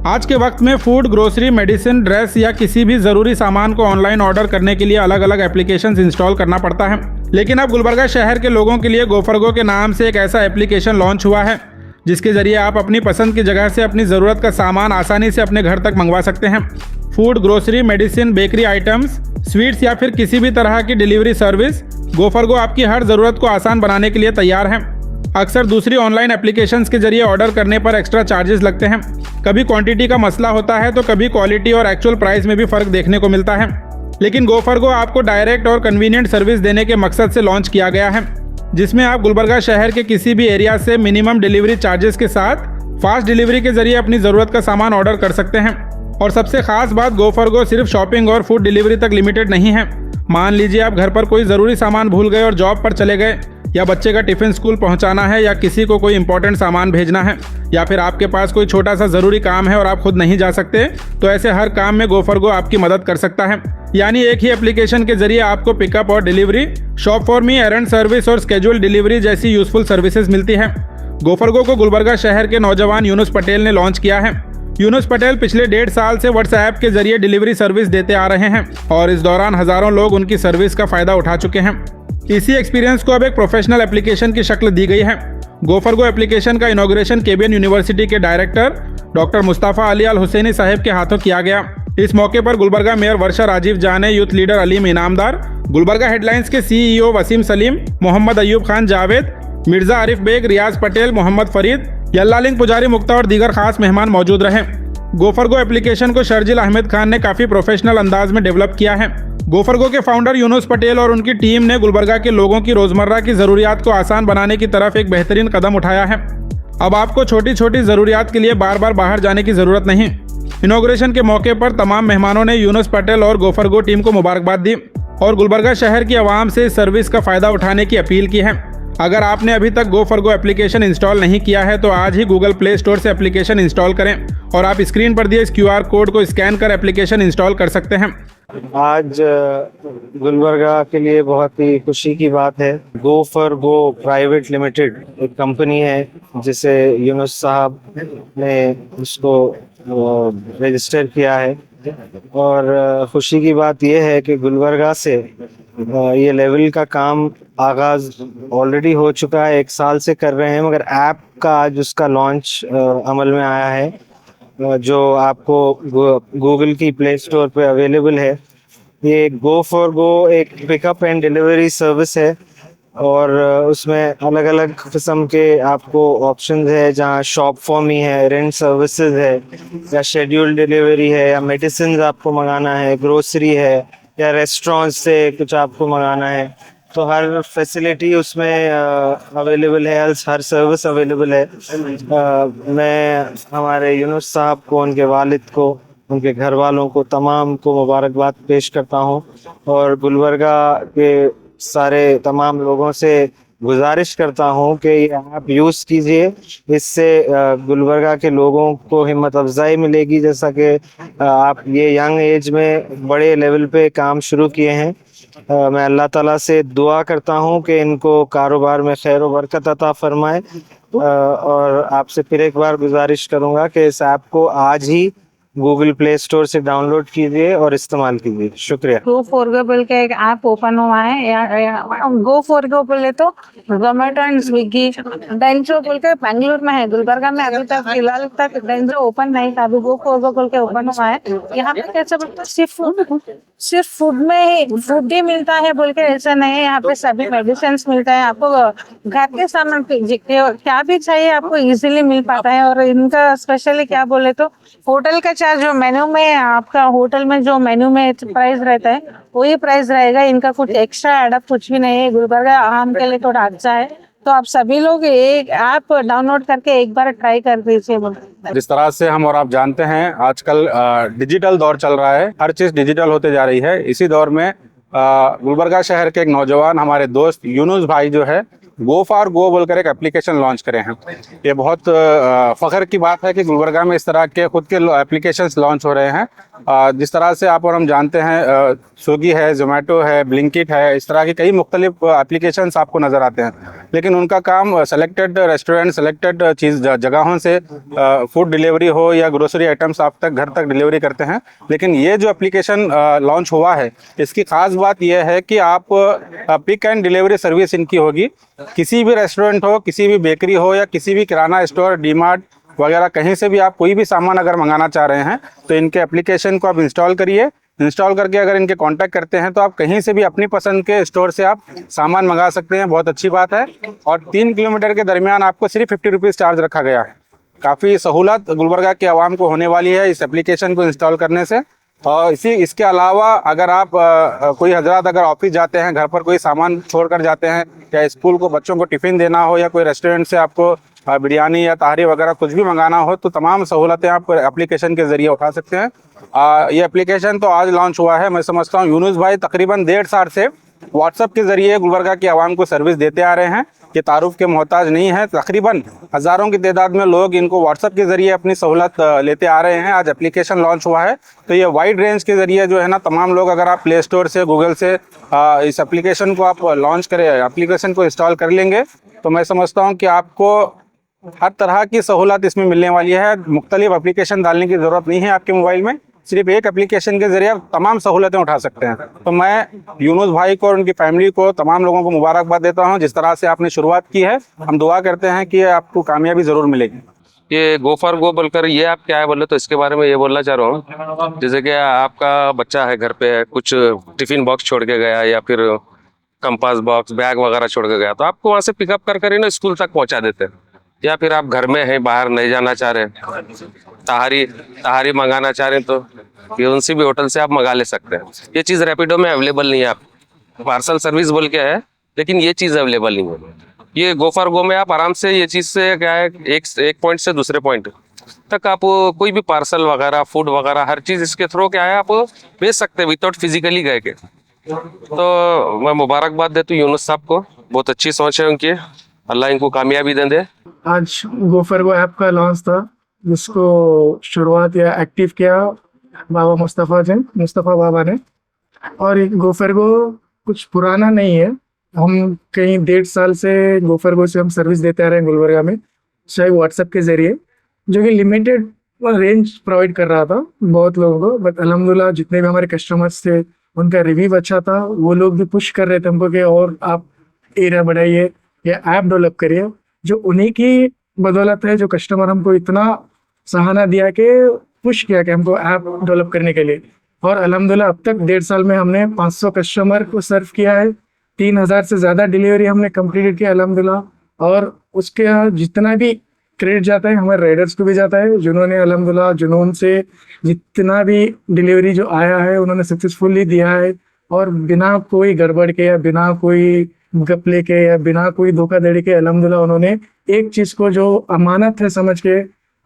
आज के वक्त में फूड, ग्रोसरी, मेडिसिन, ड्रेस या किसी भी ज़रूरी सामान को ऑनलाइन ऑर्डर करने के लिए अलग अलग एप्लीकेशंस इंस्टॉल करना पड़ता है। लेकिन अब गुलबर्गा शहर के लोगों के लिए गोफरगो के नाम से एक ऐसा एप्लीकेशन लॉन्च हुआ है जिसके ज़रिए आप अपनी पसंद की जगह से अपनी ज़रूरत का सामान आसानी से अपने घर तक मंगवा सकते हैं। Food, grocery, medicine, bakery items, sweets या फिर किसी भी तरह की डिलीवरी सर्विस, गोफरगो आपकी हर ज़रूरत को आसान बनाने के लिए तैयार है। अक्सर दूसरी ऑनलाइन एप्लीकेशंस के जरिए ऑर्डर करने पर एक्स्ट्रा चार्जेस लगते हैं। कभी क्वांटिटी का मसला होता है तो कभी क्वालिटी और एक्चुअल प्राइस में भी फ़र्क देखने को मिलता है। लेकिन गोफरगो आपको डायरेक्ट और कन्वीनियंट सर्विस देने के मकसद से लॉन्च किया गया है, जिसमें आप गुलबर्गा शहर के किसी भी एरिया से मिनिमम डिलीवरी चार्जेस के साथ फास्ट डिलीवरी के जरिए अपनी ज़रूरत का सामान ऑर्डर कर सकते हैं। और सबसे खास बात, गोफरगो सिर्फ शॉपिंग और फूड डिलीवरी तक लिमिटेड नहीं है। मान लीजिए आप घर पर कोई ज़रूरी सामान भूल गए और जॉब पर चले गए, या बच्चे का टिफ़िन स्कूल पहुंचाना है, या किसी को कोई इंपॉर्टेंट सामान भेजना है, या फिर आपके पास कोई छोटा सा ज़रूरी काम है और आप खुद नहीं जा सकते, तो ऐसे हर काम में गोफरगो आपकी मदद कर सकता है। यानी एक ही एप्लीकेशन के जरिए आपको पिकअप और delivery, shop for me, errand service और स्केड्यूल डिलीवरी जैसी यूजफुल सर्विसेज मिलती है। गोफरगो को गुलबर्गा शहर के नौजवान यूनुस पटेल ने लॉन्च किया है। यूनुस पटेल पिछले 1.5 साल से व्हाट्सएप के जरिए डिलीवरी सर्विस देते आ रहे हैं और इस दौरान हज़ारों लोग उनकी सर्विस का फ़ायदा उठा चुके हैं। इसी एक्सपीरियंस को अब एक प्रोफेशनल एप्लीकेशन की शक्ल दी गई है। गोफरगो एप्लीकेशन का इनॉग्रेशन केबीएन यूनिवर्सिटी के डायरेक्टर डॉक्टर मुस्तफ़ा अली अल हुसैनी साहब के हाथों किया गया। इस मौके पर गुलबर्गा मेयर वर्षा राजीव जाने, youth leader Aleem Inamdar, Gulbarga headlines के सीईओ वसीम सलीम, मोहम्मद अयूब खान जावेद, मिर्ज़ा आरिफ बेग, रियाज पटेल, मोहम्मद फरीद, यल्लालिंग पुजारी मुक्ता और दीगर खास मेहमान मौजूद रहे। गोफरगो एप्लीकेशन को शर्जिल अहमद खान ने काफ़ी प्रोफेशनल अंदाज में डेवलप किया है। गोफरगो के फाउंडर यूनुस पटेल और उनकी टीम ने गुलबर्गा के लोगों की रोज़मर्रा की ज़रूरियात को आसान बनाने की तरफ एक बेहतरीन कदम उठाया है। अब आपको छोटी छोटी ज़रूरियात के लिए बार बार बाहर जाने की ज़रूरत नहीं। इनॉग्रेशन के मौके पर तमाम मेहमानों ने यूनुस पटेल और गोफरगो टीम को मुबारकबाद दी और गुलबर्गा शहर की आवाम से इस सर्विस का फ़ायदा उठाने की अपील की है। अगर आपने अभी तक गोफरगो एप्लीकेशन इंस्टॉल नहीं किया है तो आज ही गूगल प्ले स्टोर से एप्लीकेशन इंस्टॉल करें और आप स्क्रीन पर दिए इस QR कोड को स्कैन कर एप्लीकेशन इंस्टॉल कर सकते हैं। आज गुलबर्गा के लिए बहुत ही खुशी की बात है। गोफरगो प्राइवेट लिमिटेड एक कंपनी है जिसे यूनुस साहब ने इसको रजिस्टर किया है और खुशी की बात यह है कि गुलबर्गा से ये लेवल का काम आगाज ऑलरेडी हो चुका है। 1 साल से कर रहे हैं, मगर ऐप का आज उसका लॉन्च अमल में आया है जो आपको गूगल की प्ले स्टोर पे अवेलेबल है। ये गोफरगो एक पिकअप एंड डिलीवरी सर्विस है और उसमें अलग अलग किस्म के आपको ऑप्शंस है, जहाँ शॉप फॉर मी है, रेंट सर्विसेज है, या शेड्यूल डिलीवरी है, या मेडिसिन आपको मंगाना है, ग्रोसरी है, या रेस्टोरेंट से कुछ आपको मंगाना है, तो हर फैसिलिटी उसमें अवेलेबल है, हर सर्विस अवेलेबल है। मैं हमारे यूनुस साहब को, उनके वालिद को, उनके घर वालों को, तमाम को मुबारकबाद पेश करता हूँ और गुलबर्गा के सारे तमाम लोगों से गुजारिश करता हूँ कि ये आप यूज़ कीजिए। इससे गुलबर्गा के लोगों को हिम्मत अफजाई मिलेगी, जैसा कि आप ये यंग एज में बड़े लेवल पे काम शुरू किए हैं। मैं अल्लाह ताला से दुआ करता हूँ कि इनको कारोबार में खैर व बरकत अता फरमाए और आपसे फिर एक बार गुजारिश करूँगा कि इस ऐप को आज ही गूगल प्ले स्टोर से डाउनलोड कीजिए और इस्तेमाल कीजिए। शुक्रिया। गोफरगो बोल के एक ऐप ओपन हुआ है। गोफरगो बोले तो जोमेटो एंड स्विगी, डेंजो बोल के बेंगलुरु में है। गुलबर्गा में अभी तक फिलहाल तक डेंजो ओपन नहीं था, अभी गोफरगो बोल के ओपन हुआ है। यहाँ पे कैसे बोलते सिर्फ फूड में ही फूड ही मिलता है बोल के ऐसा नहीं है। यहाँ पे सभी मेडिसिन मिलता है, आपको घर के सामान क्या भी चाहिए आपको इजीली मिल पाता है। और इनका स्पेशली क्या बोले तो होटल का चार्ज जो मेन्यू में आपका होटल में जो मेन्यू में प्राइस रहता है वही प्राइस रहेगा। इनका कुछ एक्स्ट्रा एडअप कुछ भी नहीं है। गुलबर्गा आम के लिए थोड़ा अच्छा है, तो आप सभी लोग एक ऐप डाउनलोड करके एक बार ट्राई कर दीजिए। जिस तरह से हम और आप जानते हैं आजकल डिजिटल दौर चल रहा है, हर चीज़ डिजिटल होते जा रही है। इसी दौर में गुलबर्गा शहर के एक नौजवान हमारे दोस्त यूनुस भाई जो है गोफरगो बोलकर एक एप्लीकेशन लॉन्च करे हैं। ये बहुत फ़ख्र की बात है कि गुलबर्गा में इस तरह के खुद के एप्लीकेशंस लॉन्च हो रहे हैं। जिस तरह से आप और हम जानते हैं स्विगी है, जोमेटो है, ब्लिंकिट है, इस तरह की कई मुख्तलिफ एप्लीकेशंस आपको नज़र आते हैं। लेकिन उनका काम सेलेक्टेड रेस्टोरेंट, सेलेक्टेड जगहों से फूड डिलीवरी हो या ग्रोसरी आइटम्स आप तक घर तक डिलीवरी करते हैं। लेकिन ये जो एप्लीकेशन लॉन्च हुआ है, इसकी ख़ास बात यह है कि आप पिक एंड डिलीवरी सर्विस इनकी होगी। किसी भी रेस्टोरेंट हो, किसी भी बेकरी हो या किसी भी किराना स्टोर, डीमार्ट वगैरह, कहीं से भी आप कोई भी सामान अगर मंगाना चाह रहे हैं तो इनके एप्लीकेशन को आप इंस्टॉल करिए। इंस्टॉल करके अगर इनके कांटेक्ट करते हैं तो आप कहीं से भी अपनी पसंद के स्टोर से आप सामान मंगा सकते हैं। बहुत अच्छी बात है। और 3 किलोमीटर के दरमियान आपको सिर्फ 50 रुपीज़ चार्ज रखा गया है। काफ़ी सहूलत गुलबर्गा के आवाम को होने वाली है इस एप्लीकेशन को इंस्टॉल करने से। और इसके अलावा अगर आप कोई हजरात अगर ऑफिस जाते हैं, घर पर कोई सामान छोड़ कर जाते हैं, या स्कूल को बच्चों को टिफ़िन देना हो, या कोई रेस्टोरेंट से आपको बिरयानी या ताहरी वगैरह कुछ भी मंगाना हो, तो तमाम सहूलतें आप एप्लीकेशन के ज़रिए उठा सकते हैं। ये एप्लीकेशन तो आज लॉन्च हुआ है। मैं समझता हूँ यूनुस भाई तकरीबन 1.5 साल से व्हाट्सएप के ज़रिए गुलबर्गा की आवाम को सर्विस देते आ रहे हैं। ये तारुफ के मोहताज नहीं है। तकरीबन हज़ारों की तादाद में लोग इनको व्हाट्सएप के ज़रिए अपनी सहूलत लेते आ रहे हैं। आज एप्लीकेशन लॉन्च हुआ है तो ये वाइड रेंज के ज़रिए जो है ना, तमाम लोग अगर आप प्ले स्टोर से, गूगल से इस एप्लीकेशन को आप लॉन्च करें, एप्लीकेशन को इंस्टॉल कर लेंगे, तो मैं समझता हूँ कि आपको हर तरह की सहूलत इसमें मिलने वाली है। मुख्तलिफ एप्लीकेशन डालने की ज़रूरत नहीं है आपके मोबाइल में। सिर्फ एक एप्लीकेशन के ज़रिए आप तमाम सहूलतें उठा सकते हैं। तो मैं यूनुस भाई को और उनकी फैमिली को, तमाम लोगों को मुबारकबाद देता हूं। जिस तरह से आपने शुरुआत की है, हम दुआ करते हैं कि आपको कामयाबी ज़रूर मिलेगी। ये गो फॉर गो बोलकर ये आप क्या है बोले, तो इसके बारे में ये बोलना चाह रहा हूँ। जैसे कि आपका बच्चा है घर पे, कुछ टिफ़िन बॉक्स छोड़ के गया या फिर कंपास बॉक्स, बैग वगैरह छोड़ के गया, तो आपको वहाँ से पिकअप कर ही ना स्कूल तक पहुँचा देते हैं। या फिर आप घर में हैं, बाहर नहीं जाना चाह रहे, ताहरी मंगाना चाह रहे हैं, तो कौन सी भी होटल से आप मंगा ले सकते हैं। ये चीज़ रैपिडो में अवेलेबल नहीं है। आप पार्सल सर्विस बोल के है, लेकिन ये चीज़ अवेलेबल नहीं है। ये गो फॉर गो में आप आराम से ये चीज़ से क्या है, एक पॉइंट से दूसरे पॉइंट तक आप कोई भी पार्सल वगैरह, फूड वगैरह, हर चीज़ इसके थ्रू क्या है आप भेज सकते हैं विदाउट फिजिकली गए के। तो मैं मुबारकबाद देता हूँ यूनुस साहब को, बहुत अच्छी सोच है उनकी, अल्लाह इनको कामयाबी दे। आज गो फॉर गो ऐप का लॉन्च था, जिसको शुरुआत या एक्टिव किया बाबा मुस्तफ़ा बाबा ने। और ये गो फॉर गो कुछ पुराना नहीं है। हम कहीं 1.5 साल से गो फॉर गो से हम सर्विस देते आ रहे हैं गुलबर्गा में, चाहे व्हाट्सएप के ज़रिए, जो कि लिमिटेड रेंज प्रोवाइड कर रहा था बहुत लोगों को। बट अल्हम्दुलिल्लाह जितने भी हमारे कस्टमर्स थे उनका रिव्यू अच्छा था। वो लोग भी पुश कर रहे थे हमको कि और आप एरिया बढ़ाइए या ऐप डेवलप करिए। जो उन्हीं की बदौलत है जो कस्टमर हमको इतना सराहना दिया कि पुश किया कि हमको ऐप डेवलप करने के लिए। और अल्हम्दुलिल्लाह अब तक 1.5 साल में हमने 500 कस्टमर को सर्व किया है। 3000 से ज़्यादा डिलीवरी हमने कंप्लीट किया अल्हम्दुलिल्लाह। और उसके जितना भी क्रेडिट जाता है हमारे राइडर्स को भी जाता है, जिन्होंने अल्हम्दुलिल्लाह जुनून से जितना भी डिलीवरी जो आया है उन्होंने सक्सेसफुली दिया है। और बिना कोई गड़बड़ के या बिना कोई गपले के या बिना कोई धोखाधड़ी के अल्हम्दुलिल्लाह उन्होंने एक चीज़ को जो अमानत है समझ के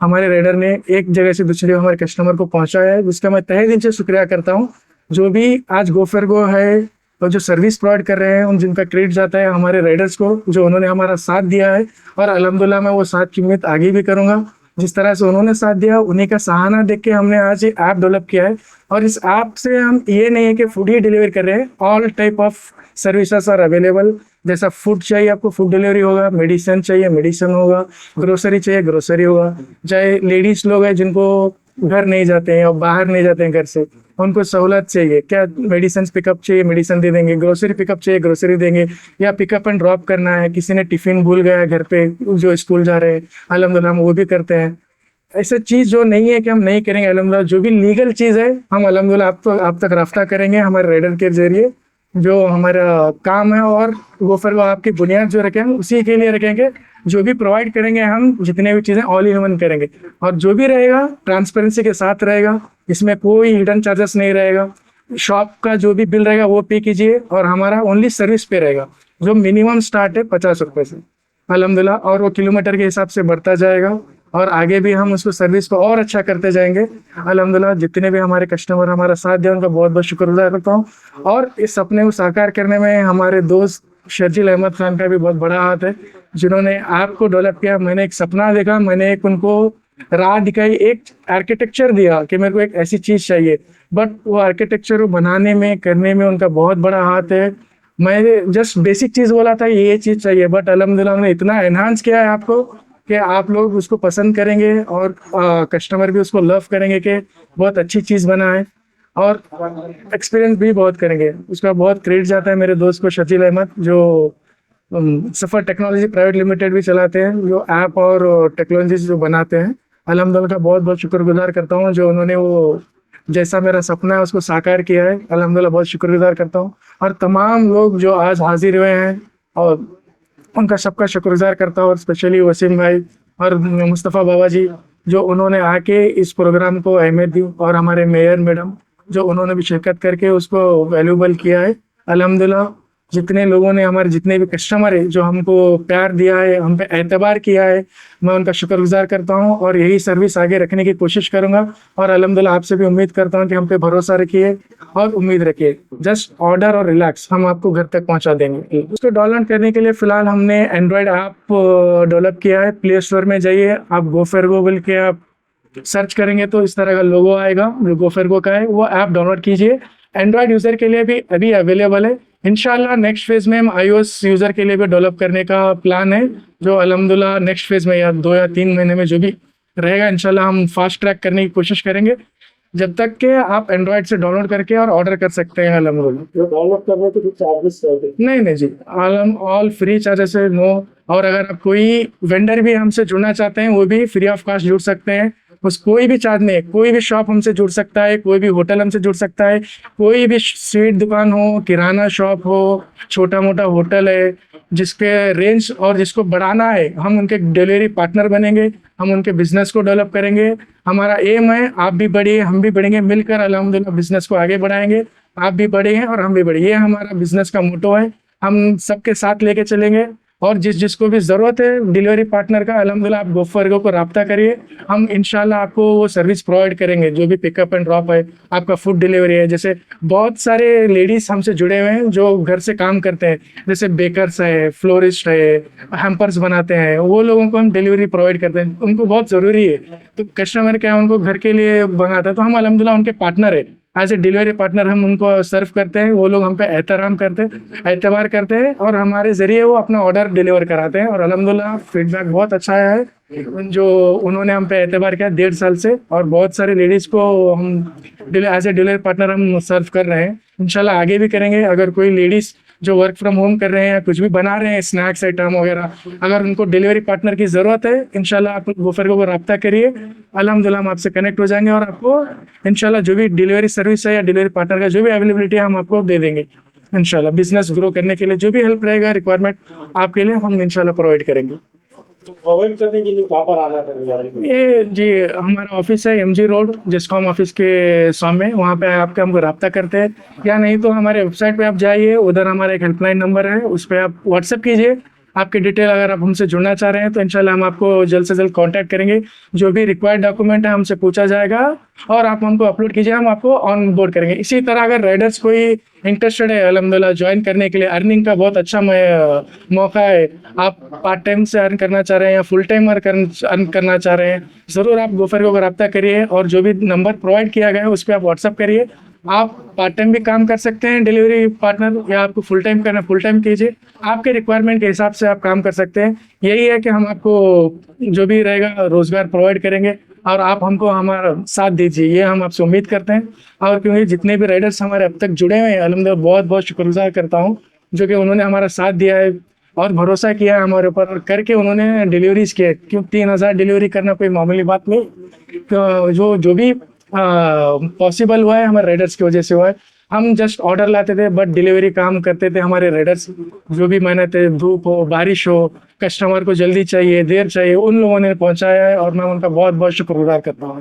हमारे राइडर ने एक जगह से दूसरी हमारे कस्टमर को पहुंचाया है, जिसका मैं तहे दिल से शुक्रिया करता हूं। जो भी आज गो फॉर गो है और जो सर्विस प्रोवाइड कर रहे हैं उन जिनका क्रेडिट जाता है हमारे राइडर्स को, जो उन्होंने हमारा साथ दिया है। और अल्हम्दुलिल्लाह मैं वो साथ की उम्मीद आगे भी करूँगा। जिस तरह से उन्होंने साथ दिया, उन्हीं का सराहना देख के हमने आज ये ऐप डेवलप किया है। और इस ऐप से हम ये नहीं है कि फूड ही डिलीवर कर रहे हैं, all type of services are available. जैसा फूड चाहिए आपको फूड डिलीवरी होगा, मेडिसिन चाहिए मेडिसिन होगा, ग्रोसरी चाहिए ग्रोसरी होगा। चाहे लेडीज़ लोग हैं जिनको घर नहीं जाते हैं और बाहर नहीं जाते हैं घर से, उनको सहूलत चाहिए, क्या मेडिसिन पिकअप चाहिए मेडिसिन दे देंगे, ग्रोसरी पिकअप चाहिए ग्रोसरी देंगे, या पिकअप एंड ड्रॉप करना है, किसी ने टिफ़िन भूल गया घर पे जो स्कूल जा रहे हैं, अल्हम्दुलिल्लाह हम वो भी करते हैं। ऐसा चीज़ जो नहीं है कि हम नहीं करेंगे, अल्हम्दुलिल्लाह जो भी लीगल चीज़ है हम अल्हम्दुलिल्लाह आप तक राफ्ता करेंगे हमारे राइडर के जरिए, जो हमारा काम है। और वो फिर वो आपकी बुनियाद जो रखेंगे उसी के लिए रखेंगे। जो भी प्रोवाइड करेंगे हम जितने भी चीज़ें ऑल इन वन करेंगे, और जो भी रहेगा ट्रांसपेरेंसी के साथ रहेगा, इसमें कोई हिडन चार्जेस नहीं रहेगा। शॉप का जो भी बिल रहेगा वो पे कीजिए, और हमारा ओनली सर्विस पे रहेगा, जो मिनिमम स्टार्ट है 50 रुपये से अल्हम्दुलिल्लाह। और वो किलोमीटर के हिसाब से बढ़ता जाएगा, और आगे भी हम उसको सर्विस को और अच्छा करते जाएंगे अल्हम्दुलिल्लाह। जितने भी हमारे कस्टमर हमारा साथ दिया उनका बहुत बहुत शुक्रगुजार करता हूँ। और इस सपने को साकार करने में हमारे दोस्त शर्जील अहमद खान का भी बहुत बड़ा हाथ है, जिन्होंने ऐप को डेवलप किया। मैंने एक सपना देखा, मैंने एक उनको राह दिखाई, एक आर्किटेक्चर दिया कि मेरे को एक ऐसी चीज़ चाहिए, बट वो आर्किटेक्चर बनाने में करने में उनका बहुत बड़ा हाथ है। मैं जस्ट बेसिक चीज़ बोला था ये चीज़ चाहिए, बट अल्हम्दुलिल्लाह उन्होंने इतना एनहांस किया है आपको कि आप लोग उसको पसंद करेंगे और कस्टमर भी उसको लव करेंगे कि बहुत अच्छी चीज़ बना है, और एक्सपीरियंस भी बहुत करेंगे। उसका बहुत क्रेडिट जाता है मेरे दोस्त को, शकील अहमद, जो सफ़र टेक्नोलॉजी प्राइवेट लिमिटेड भी चलाते हैं, जो ऐप और टेक्नोलॉजी जो बनाते हैं। अल्हम्दुलिल्लाह का बहुत बहुत शुक्रगुजार करता हूँ जो उन्होंने वो जैसा मेरा सपना है उसको साकार किया है। अल्हम्दुलिल्लाह बहुत शुक्रगुजार करता हूँ, और तमाम लोग जो आज हाजिर हुए हैं और उनका सबका शुक्रगुजार करता हूँ, और स्पेशली वसीम भाई और मुस्तफ़ा बाबा जी जो उन्होंने आके इस प्रोग्राम को अहमियत दी, और हमारे मेयर मैडम जो उन्होंने भी शिरकत करके उसको वैल्यूबल किया है। अल्हम्दुलिल्लाह जितने लोगों ने, हमारे जितने भी कस्टमर है जो हमको प्यार दिया है, हम पे एतबार किया है, मैं उनका शुक्रगुजार करता हूं, और यही सर्विस आगे रखने की कोशिश करूंगा। और अल्हम्दुलिल्लाह आपसे भी उम्मीद करता हूं कि हम पे भरोसा रखिए और उम्मीद रखिए। जस्ट ऑर्डर और रिलैक्स, हम आपको घर तक पहुंचा देंगे। उसको डाउनलोड करने के लिए फिलहाल हमने एंड्रॉयड ऐप डेवलप किया है। प्ले स्टोर में जाइए, आप गोफेरगो बोल के आप सर्च करेंगे तो इस तरह का लोगो आएगा जो गोफेरगो का है, वो ऐप डाउनलोड कीजिए। एंड्रॉयड यूज़र के लिए भी अभी अवेलेबल है। इंशाल्लाह नेक्स्ट फेज़ में हम iOS यूज़र के लिए भी डेवलप करने का प्लान है, जो अल्हम्दुलिल्लाह नेक्स्ट फेज़ में या 2 या 3 महीने में जो भी रहेगा इंशाल्लाह हम फास्ट ट्रैक करने की कोशिश करेंगे, जब तक के आप एंड्रॉयड से डाउनलोड करके और ऑर्डर कर सकते हैं। अल्हम्दुलिल्लाह डाउनलोड करने के कुछ चार्जेस नहीं जी, ऑल फ्री चार्जेस है, नो। और अगर आप कोई वेंडर भी हमसे जुड़ना चाहते हैं वो भी फ्री ऑफ कॉस्ट जुड़ सकते हैं, बस कोई भी चार्ज नहीं है। कोई भी शॉप हमसे जुड़ सकता है, कोई भी होटल हमसे जुड़ सकता है, कोई भी स्वीट दुकान हो, किराना शॉप हो, छोटा मोटा होटल है, जिसके रेंज और जिसको बढ़ाना है हम उनके डिलीवरी पार्टनर बनेंगे, हम उनके बिजनेस को डेवलप करेंगे। हमारा एम है आप भी बढ़िए हम भी बढ़ेंगे, मिलकर अल्हम्दुलिल्लाह बिजनेस को आगे बढ़ाएंगे। आप भी बढ़ेंगे और हम भी बढ़े, ये हमारा बिजनेस का मोटो है। हम सबके साथ लेके चलेंगे, और जिसको भी ज़रूरत है डिलीवरी पार्टनर का, अल्हम्दुलिल्लाह आप गोफेरगो को राब्ता करिए, हम इंशाल्लाह आपको वो सर्विस प्रोवाइड करेंगे। जो भी पिकअप एंड ड्रॉप है, आपका फूड डिलीवरी है, जैसे बहुत सारे लेडीज़ हमसे जुड़े हुए हैं जो घर से काम करते हैं, जैसे बेकर्स है, फ्लोरिस्ट है, हैम्पर्स बनाते हैं, वो लोगों को हम डिलीवरी प्रोवाइड करते हैं। उनको बहुत ज़रूरी है, तो कस्टमर क्या है उनको घर के लिए बनाता है, तो हम अल्हम्दुलिल्लाह उनके पार्टनर है। एज ए डिलीवरी पार्टनर हम उनको सर्व करते हैं, वो लोग हम पे एहतराम करते हैं, एतबार करते हैं, और हमारे ज़रिए वो अपना ऑर्डर डिलीवर कराते हैं। और अल्हम्दुलिल्लाह फीडबैक बहुत अच्छा आया है जो उन्होंने हम पे एतबार किया 1.5 साल से, और बहुत सारे लेडीज़ को हम एज ए डिलीवरी पार्टनर हम सर्व कर रहे हैं। इंशाल्लाह आगे भी करेंगे। अगर कोई लेडीज़ जो वर्क फ्रॉम होम कर रहे हैं, कुछ भी बना रहे हैं, स्नैक्स आइटम वगैरह, अगर उनको डिलीवरी पार्टनर की ज़रूरत है, इंशाल्लाह आप गोफेरगो को रब्ता करिए, अल्हम्दुलिल्लाह हम आपसे कनेक्ट हो जाएंगे, और आपको इंशाल्लाह जो भी डिलीवरी सर्विस है या डिलीवरी पार्टनर का जो भी अवेलेबिलिटी है हम आपको दे देंगे। इंशाल्लाह बिजनेस ग्रो करने के लिए जो भी हेल्प रहेगा, रिक्वायरमेंट आपके लिए हम इंशाल्लाह प्रोवाइड करेंगे। प्रोवाइड करने के लिए कहाँ पर आना पड़ेगा? ये जी हमारा ऑफिस है MG रोड जिसकॉम ऑफिस के सामने, वहाँ पे आपके हमको रब्ता करते हैं, या नहीं तो हमारे वेबसाइट पे आप जाइए, उधर हमारा एक हेल्पलाइन नंबर है, उस पर आप व्हाट्सएप कीजिए आपके डिटेल। अगर आप हमसे जुड़ना चाह रहे हैं तो इंशाल्लाह हम आपको जल्द से जल्द कांटेक्ट करेंगे। जो भी रिक्वायर्ड डॉक्यूमेंट है हमसे पूछा जाएगा, और आप हमको अपलोड कीजिए, हम आपको ऑन बोर्ड करेंगे। इसी तरह अगर राइडर्स कोई इंटरेस्टेड है अल्हम्दुलिल्लाह ज्वाइन करने के लिए, अर्निंग का बहुत अच्छा मौका है। आप पार्ट टाइम से अर्न करना चाह रहे हैं या फुल टाइम अर्न करना चाह रहे हैं, ज़रूर आप गोफेरगो को रब्ता करिए, और जो भी नंबर प्रोवाइड किया गया है उस पर आप व्हाट्सअप करिए। आप पार्ट टाइम भी काम कर सकते हैं डिलीवरी पार्टनर, या आपको फुल टाइम करना फुल टाइम कीजिए, आपके रिक्वायरमेंट के हिसाब से आप काम कर सकते हैं। यही है कि हम आपको जो भी रहेगा रोज़गार प्रोवाइड करेंगे, और आप हमको हमारा साथ दीजिए, ये हम आपसे उम्मीद करते हैं। और क्योंकि जितने भी राइडर्स हमारे अब तक जुड़े हुए हैं, अल्हम्दुलिल्लाह बहुत बहुत शुक्रगुजार करता हूँ, जो कि उन्होंने हमारा साथ दिया है और भरोसा किया है हमारे ऊपर, और करके उन्होंने डिलीवरीज किया। क्यों 3000 डिलीवरी करना कोई मामूली बात नहीं, तो जो भी पॉसिबल हुआ है हमारे राइडर्स की वजह से हुआ है। हम जस्ट ऑर्डर लाते थे, बट डिलीवरी काम करते थे हमारे राइडर्स। जो भी मेहनत है, धूप हो बारिश हो, कस्टमर को जल्दी चाहिए देर चाहिए, उन लोगों ने पहुंचाया है, और मैं उनका बहुत बहुत शुक्रगुजार करता हूँ।